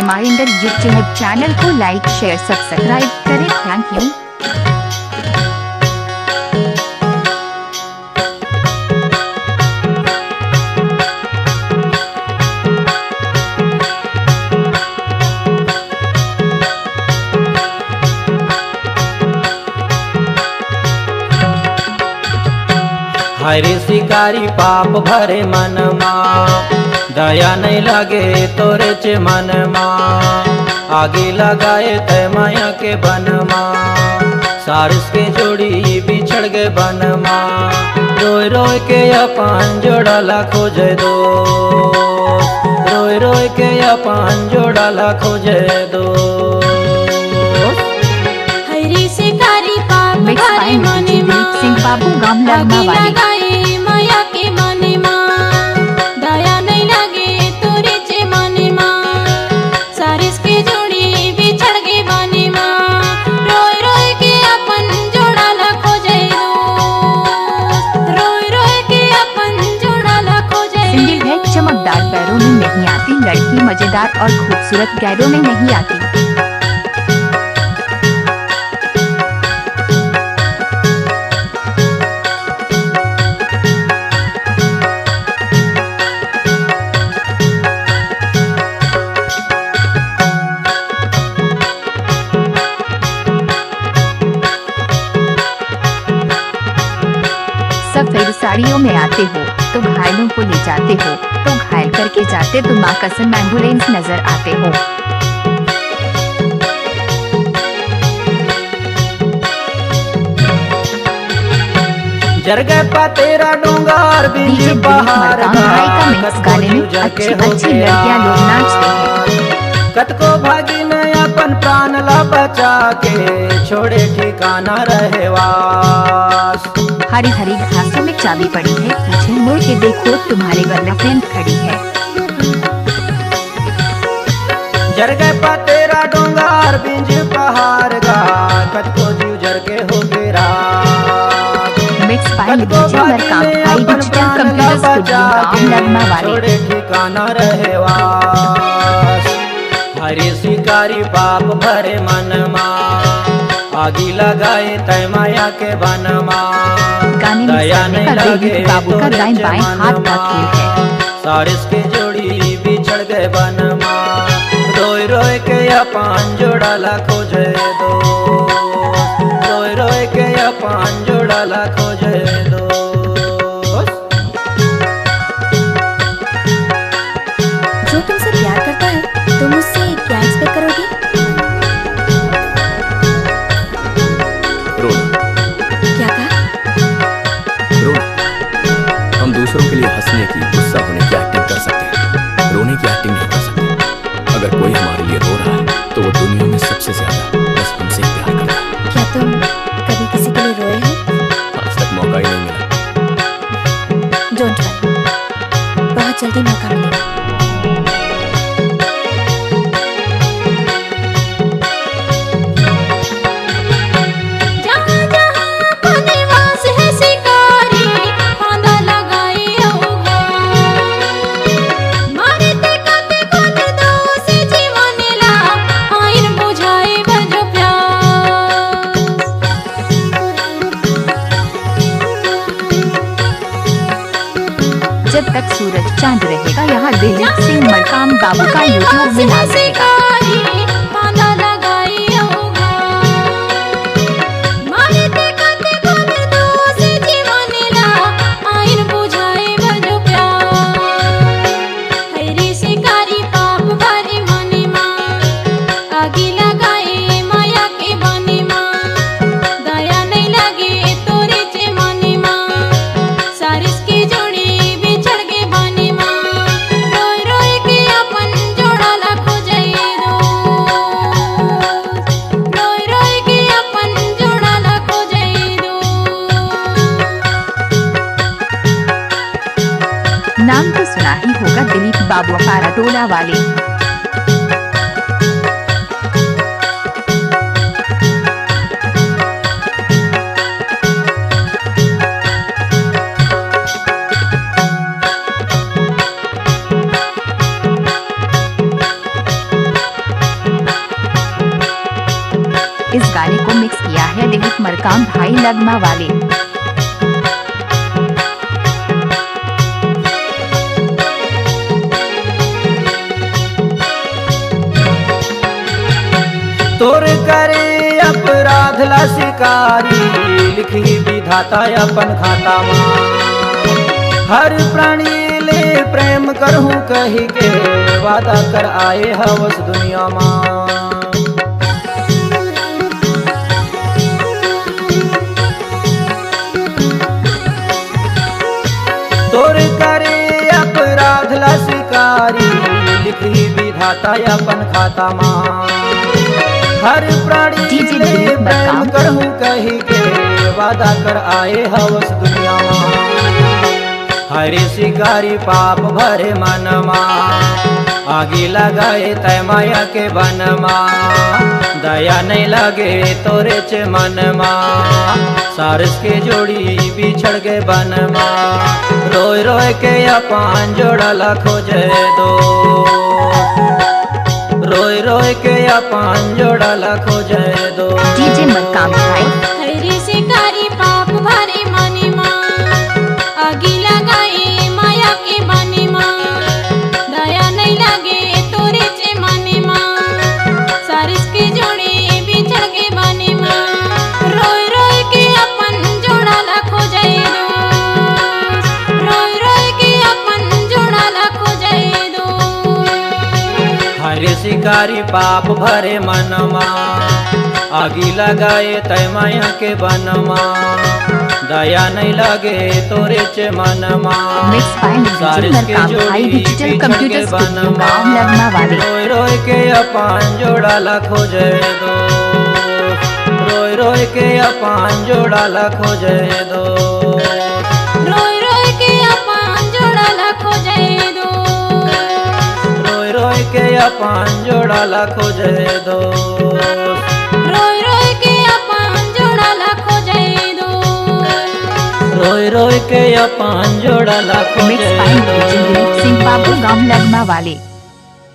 Reminder YouTube channel को like share subscribe करें। Thank you. हरे शिकारी पाप भरे मन माँ, दया नहीं लगे तोरे चे मन माँ। आगे लगाए तय माया के बन माँ, सारस के जोड़ी बिछड़ गए बन माँ। रोय रोय के अपन जोड़ा ला खोजे दो, रोय रोय के अपन जोड़ा ला खोजे दो। हरे शिकारी पाप भरे मन माँ, बाबू गाम लगाए माया के मन माँ। दया नहीं लगे तोरे चे मन माँ, सारिस के जोड़ी बिछड़ गए बन माँ। रोय रोय के अपन जोड़ा ला खोजे दो, रोय रोय के अपन जोड़ा ला खोजे। सिंगल है चमकदार पैरों में नहीं आती लड़की, मजेदार और खूबसूरत गैरों में नहीं आती। सफेद साड़ियों में आते हो तो घायलों को ले जाते हो, तो घायल करके जाते तो माँ कसम एम्बुलेंस नजर आते हो। जरगे पा तेरा डूंगर बीच पहाड़ का मिक्स गाने में अच्छी अच्छी लड़कियाँ लोग नाचते हैं। कत को भागी ने अपन प्राण ला बचा के, छोड़े ठिकाना रहे वास। हरी हरी घासों में चाबी पड़ी है, पीछे मुड़ के देखो तुम्हारी गर्लफ्रेंड खड़ी है। जरगे पा तेरा डूंगर बीच पहाड़ गा, कत को जीव जर के हो गिरा। Mix file DJ Markam high digital computer studio गांव लगमा वाले। छोड़े ठिकाना रहे वास। हरे शिकारी पाप भरे मन माँ, आगी लगाए तय माया के बन माँ। गाने में बाबू का दाएं बाएं हाथ का खेल है। सारिस के जोड़ी बिछड़ गए बन माँ, रोय रोय के अपन जोड़ा ला खोजे दो, रोय रोय के अपन जोड़ा ला खोजे दो। जो तुमसे प्यार करता है तुम उससे क्या एक्सपेक्ट करोगी? रोना। क्या कहा? रोना। हम दूसरों के लिए हंसने की, गुस्सा होने की एक्टिंग कर सकते हैं, रोने की एक्टिंग नहीं कर सकते। अगर कोई हमारे लिए रो रहा है तो वो दुनिया में सबसे ज्यादा बस हमसे ही प्यार करता है। क्या तुम कभी किसी के लिए रोए हो? आज तक मौका ही नहीं मिला। डोंट वरी, बहुत जल्दी मौका मिलेगा। जब तक सूरज चांद रहेगा यहाँ दिलीप सिंह मरकाम बाबू का यूट्यूब में नाम रहेगा। नाम तो सुना ही होगा दिलीप बाबू अपारा टोला वाले। मरकाम भाई लगमा वाले। तोर करे अपराध ला शिकारी लिखी विधाता अपन खाता माँ। हर प्राणी ले प्रेम करहूँ कही के वादा कर आए हवस दुनिया माँ। तोर करे अपराध ला शिकारी लिखी विधाता अपन खाता माँ। हर प्राणी डीजे ले दिलीप प्रेम मरकाम। करहूँ कही के वादा कर आए हवस दुनिया माँ। हरे शिकारी पाप भरे मन माँ। आगे लगाए तय माया के बन माँ। दया नहीं लगे तोरे चे मन माँ। सारस के जोड़ी बिछड़ गए बन माँ। रोय रोय के अपन जोड़ा खोजे दो। रोय रोय के अपन जोड़ा खोजे दो। डीजे मरकाम भाई। हरे शिकारी पाप भरे मने माँ। आगे लगाए माया के बने माँ। दया नहीं लगे तोरे चे मने माँ। सारिस के जोड़े बिछड़ के बने माँ। रोय रोय के अपन जोड़ा लखो जाए दो। रोय रोय के अपन जोड़ा लखो जाए दो। हरे शिकारी पाप भरे मन माँ। आगी लगाए तय माया के बन माँ। दया नहीं लगे तोरे चे मन माँ। मिक्स बाय डीजे सारिस के मरकाम भाई जोड़ी डिजिटल बिछड़ कंप्यूटर के बन स्टूडियो माँ। गाँव लगमा वाले। रोय रोय के अपन जोड़ा खोजे दो। रोय रोय के अपन जोड़ा खोजे दो। रोय रोय के अपन जोड़ा लखो जाए दो। रोय रोय के अपन जोड़ा खोजे दो। रोय रोय के अपन जोड़ा लखो जाए दो। रोय रोय के अपन जोड़ा मिक्स खोजे बाय दो। डीजे दिलीप सिंह बाबू गाँव लगमा वाले।